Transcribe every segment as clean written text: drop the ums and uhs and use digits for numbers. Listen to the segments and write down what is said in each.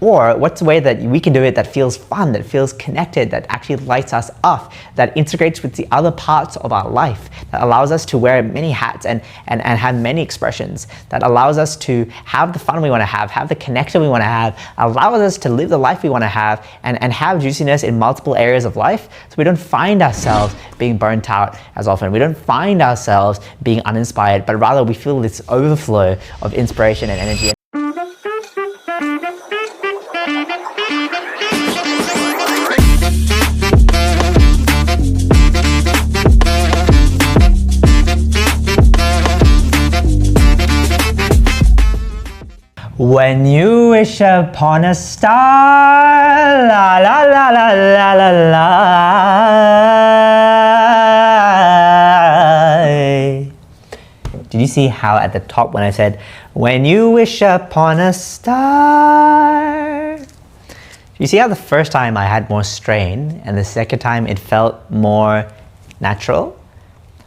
Or what's the way that we can do it that feels fun, that feels connected, that actually lights us up, that integrates with the other parts of our life, that allows us to wear many hats and have many expressions, that allows us to have the fun we want to have the connection we want to have, allows us to live the life we want to have, and have juiciness in multiple areas of life, so we don't find ourselves being burnt out as often. We don't find ourselves being uninspired, but rather we feel this overflow of inspiration and energy. When you wish upon a star, la la la la la la la. Did you see how at the top when I said, when you wish upon a star? You see how the first time I had more strain and the second time it felt more natural?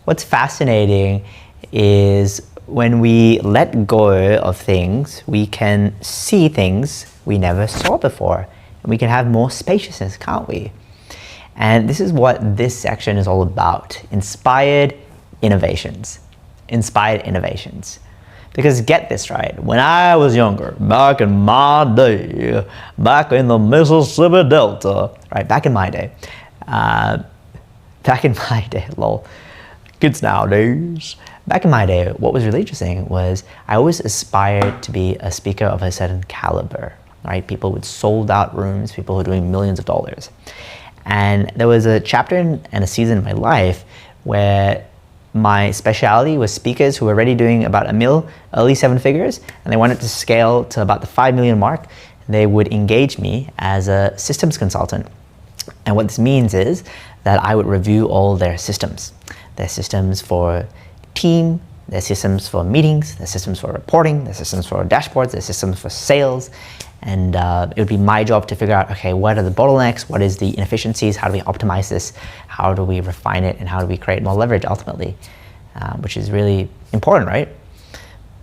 What's fascinating is when we let go of things, we can see things we never saw before. And we can have more spaciousness, can't we? And this is what this section is all about. Inspired innovations. Inspired innovations. Because get this right, when I was younger, back in my day, back in the Mississippi Delta, right, back in my day, lol, kids nowadays. Back in my day, what was really interesting was I always aspired to be a speaker of a certain caliber, right? People with sold out rooms, people who are doing millions of dollars. And there was a chapter and a season in my life where my specialty was speakers who were already doing about $1 million, early 7 figures, and they wanted to scale to about the 5 million mark. They would engage me as a systems consultant. And what this means is that I would review all their systems for team, their systems for meetings, their systems for reporting, their systems for dashboards, their systems for sales. And it would be my job to figure out, okay, what are the bottlenecks? What is the inefficiencies? How do we optimize this? How do we refine it? And how do we create more leverage ultimately? Which is really important, right?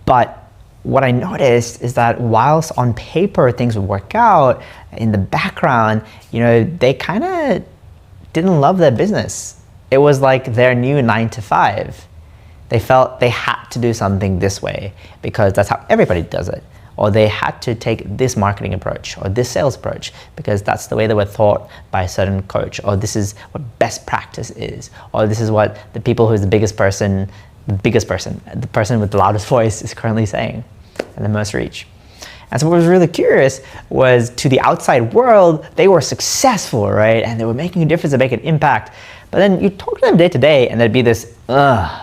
But what I noticed is that whilst on paper things would work out, in the background, they kind of didn't love their business. It was like their new 9 to 5. They felt they had to do something this way because that's how everybody does it. Or they had to take this marketing approach or this sales approach because that's the way they were taught by a certain coach, or this is what best practice is, or this is what the people who's the person with the loudest voice is currently saying and the most reach. And so what was really curious was, to the outside world, they were successful, right? And they were making a difference and making an impact. But then you talk to them day to day and there'd be this, ugh.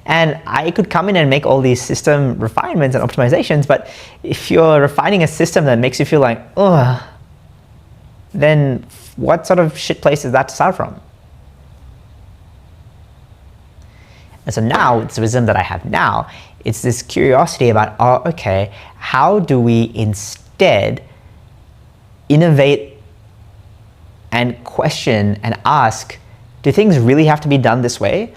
And I could come in and make all these system refinements and optimizations, but if you're refining a system that makes you feel like, ugh, then what sort of shit place is that to start from? And so now, it's the wisdom that I have now, it's this curiosity about, oh, okay, how do we instead innovate and question and ask, do things really have to be done this way?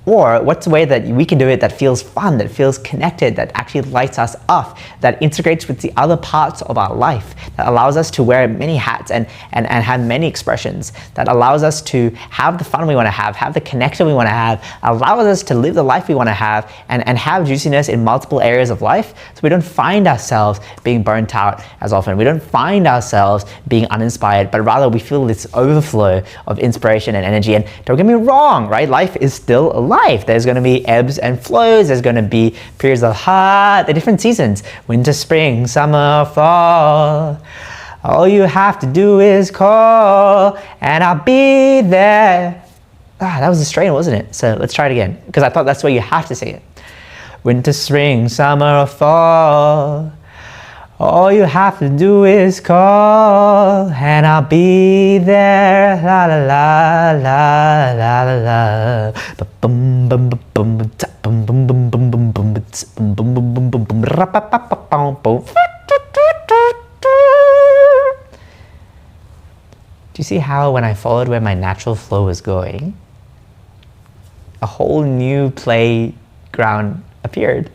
Or what's the way that we can do it that feels fun, that feels connected, that actually lights us up, that integrates with the other parts of our life, that allows us to wear many hats and have many expressions, that allows us to have the fun we want to have the connection we want to have, allows us to live the life we want to have, and have juiciness in multiple areas of life, so we don't find ourselves being burnt out as often. We don't find ourselves being uninspired, but rather we feel this overflow of inspiration and energy. And don't get me wrong, right? Life is still alive. There's going to be ebbs and flows. There's going to be periods of the different seasons, winter, spring, summer, fall. All you have to do is call and I'll be there. That was a strain, wasn't it? So let's try it again, because I thought that's the way you have to say it. Winter, spring, summer, or fall. All you have to do is call and I'll be there. La la la la la la la. Bum bum bum bum bum bum bum bum bum bum bum bum bum bum bum bum bum. Do you see how when I followed where my natural flow was going, a whole new playground appeared?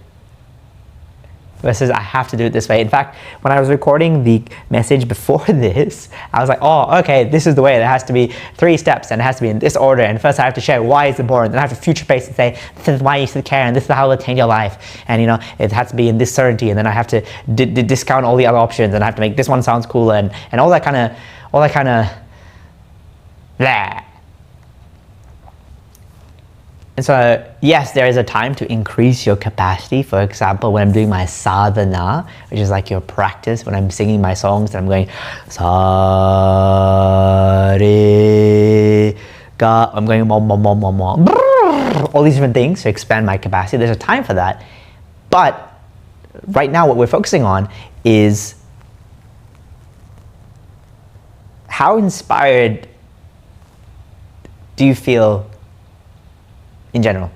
versus I have to do it this way. In fact, when I was recording the message before this, I was like, oh, okay, this is the way. There has to be 3 steps and it has to be in this order. And first I have to share why it's important. Then I have to future pace and say, this is why you should care and this is how it will change your life. And you know, it has to be in this certainty. And then I have to discount all the other options and I have to make this one sounds cooler and all that kind of blah. And so, yes, there is a time to increase your capacity. For example, when I'm doing my sadhana, which is like your practice, when I'm singing my songs and I'm going sa re ga, I'm going mo mo mo mo mo, all these different things to expand my capacity. There's a time for that. But right now, what we're focusing on is how inspired do you feel in general?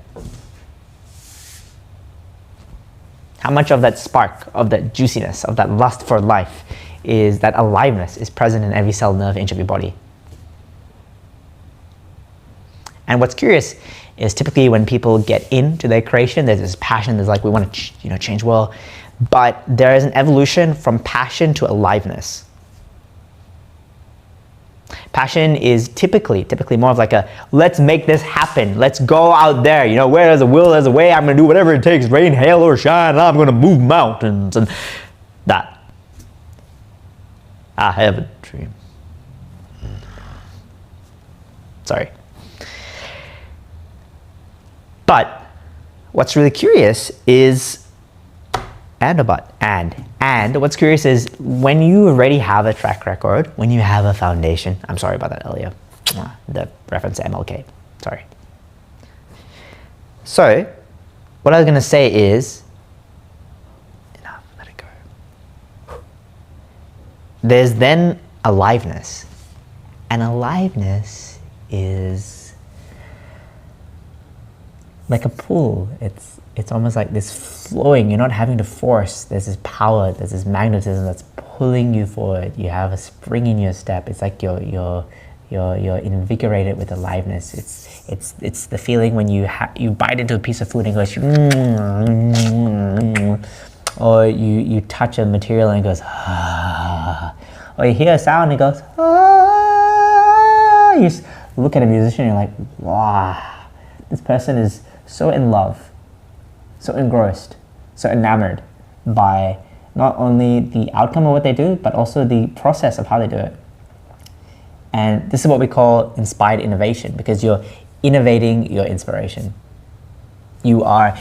How much of that spark, of that juiciness, of that lust for life, is that aliveness is present in every cell, nerve, inch of your body? And what's curious is typically when people get into their creation, there's this passion, there's like, we want to change the world, but there is an evolution from passion to aliveness. Passion is typically more of like a, let's make this happen. Let's go out there. You know, where there's a will, there's a way. I'm going to do whatever it takes, rain, hail, or shine. I'm going to move mountains and that. I have a dream. Sorry. But what's really curious is, and what's curious is when you already have a track record, when you have a foundation, I'm sorry about that earlier, the reference to MLK, sorry. So, what I was going to say is, enough, let it go. There's then aliveness, and aliveness is like a pool. It's almost like this flowing. You're not having to force. There's this power. There's this magnetism that's pulling you forward. You have a spring in your step. It's like you're invigorated with aliveness. It's the feeling when you bite into a piece of food and it goes, or you touch a material and it goes, ah. Or you hear a sound and it goes, ah. You look at a musician and you're like, wow, this person is so in love, so engrossed, so enamored by not only the outcome of what they do, but also the process of how they do it. And this is what we call inspired innovation, because you're innovating your inspiration. You are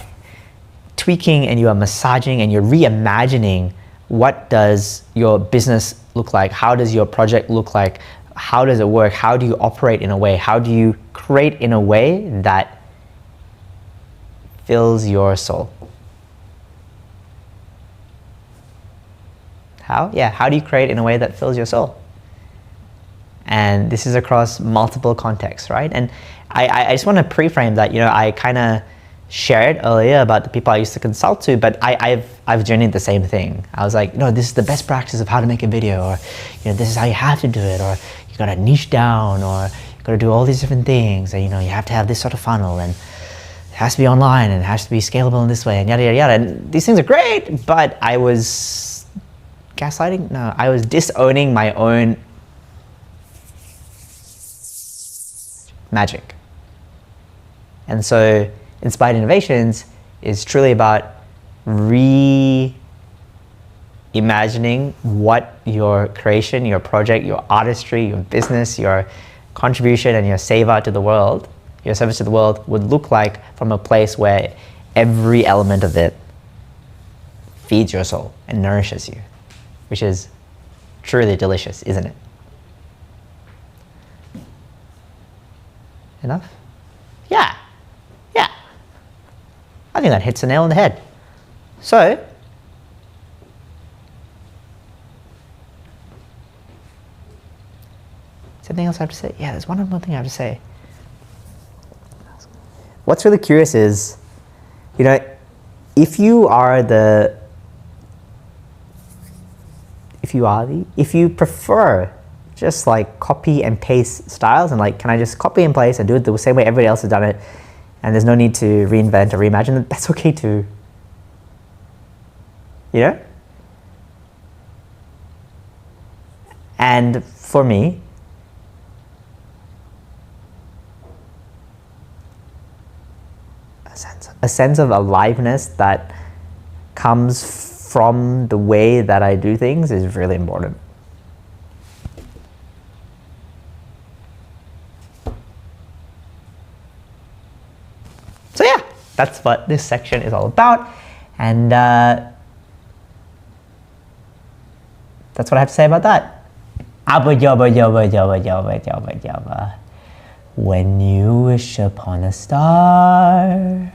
tweaking and you are massaging and you're reimagining what does your business look like, how does your project look like, how does it work, how do you operate in a way, how do you create in a way that fills your soul. How? Yeah, how do you create in a way that fills your soul? And this is across multiple contexts, right? And I just want to pre-frame that, I kind of shared earlier about the people I used to consult to, but I've journeyed the same thing. I was like, this is the best practice of how to make a video, or this is how you have to do it, or you gotta niche down, or you gotta do all these different things, and you have to have this sort of funnel, and it has to be online, and it has to be scalable in this way, and yada yada yada. And these things are great, but I was gaslighting? No, I was disowning my own magic. And so Inspired Innovations is truly about reimagining what your creation, your project, your artistry, your business, your contribution and your seva to the world, your service to the world would look like from a place where every element of it feeds your soul and nourishes you, which is truly delicious, isn't it? Enough? Yeah. I think that hits the nail on the head. So, something else I have to say? Yeah, there's one more thing I have to say. What's really curious is, if you prefer just like copy and paste styles and like, can I just copy and paste and do it the same way everybody else has done it, and there's no need to reinvent or reimagine, that's okay too. you know? And for me, a sense of aliveness that comes from the way that I do things is really important. So yeah, that's what this section is all about, and that's what I have to say about that. Abba jabba jabba jabba jabba jabba jabba. When you wish upon a star,